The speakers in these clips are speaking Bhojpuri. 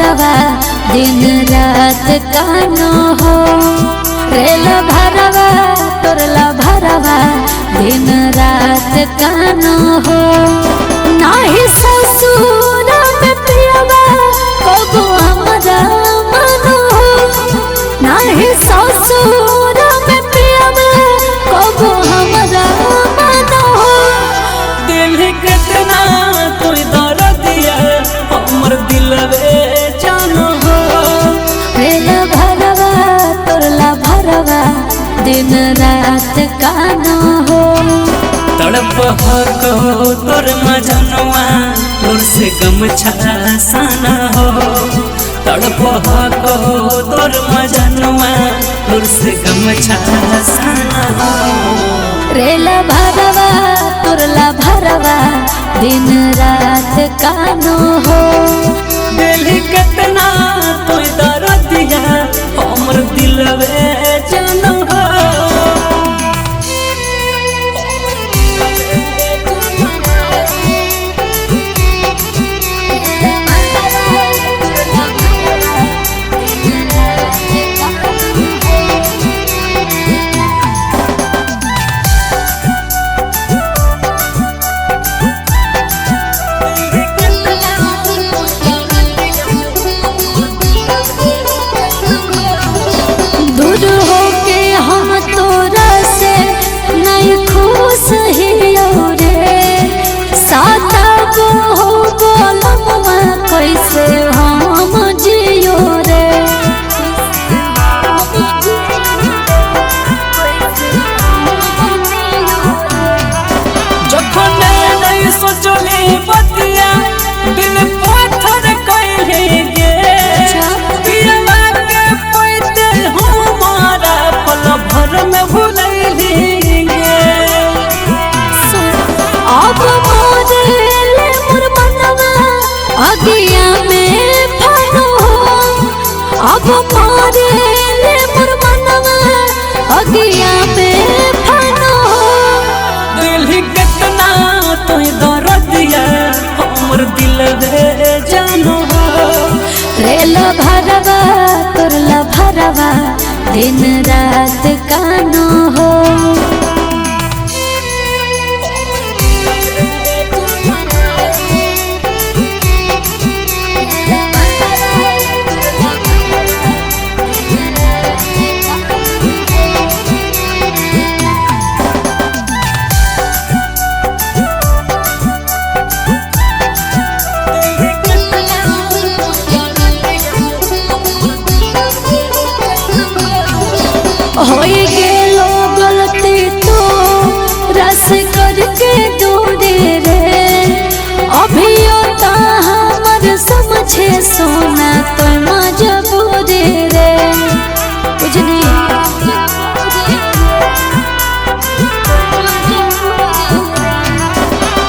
भरवा दिन रात कानो हो। रेल भरवा तोरला भरवा दिन रात कानो हो। नाही ससुर में पियवा कबो हमरा मनो हो। नाही ससुर में पियवा कबो हमरा मनो हो। दिल कितना कोई दर्दिया हमर दिलवे जानो हो। रेल भरवा तोरला भरवा दिन रात कानो हो। तड़प हो तोर मजनुआ तोर से गमछा साना हो। तड़प हो तोर मजनुआ तोर से गमछा साना हो। रेल भरवा तोरला भरवा दिन रात कानो हो। दिल कितना तोय दर्दिया हमर दिलवे जानो हो। कैसे हम जियो रे जखन नहीं सोचले बतिया दिल पत्थर कइले गे। पियवा के पैते हमारा पल भर में भुलैली गे। अब मोरेले मोर मनवा अगिया में फनो हो। अब मोरेले मोर मनवा अगिया में फनो हो। दिल कितना तोय दर्दिया हमर दिलवे जानो हो। रेल भरवा तोरला भरवा दिन रात कानो हो। होई गेलो गलती तो रस करके दूरे रे। अभियो ता हमर समझे सोना तो मजबूरी रे। बुझनी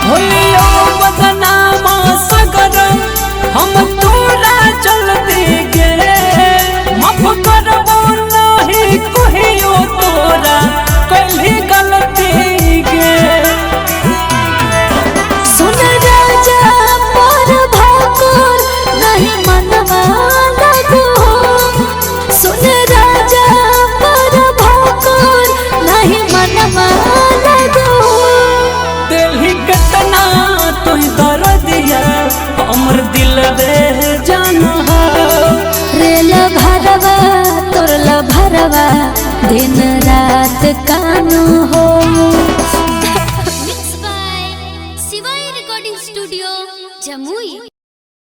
होलियो बदनामा सगर हम तोरा चलते गे। माफ करबो नहीं कहियो तोरा कहीं गलती गे। सुन राजा पर भाकुर नहीं मनवा लगो। सुन राजा पर भाकुर नहीं मनवा लगो। दिल कितना तोय दर्दिया हमर दिलवे जानो हो। रेल भरवा तोरला भरवा दिन रात कानो हो। Mixed by Shivai Recording Studio, Jamui।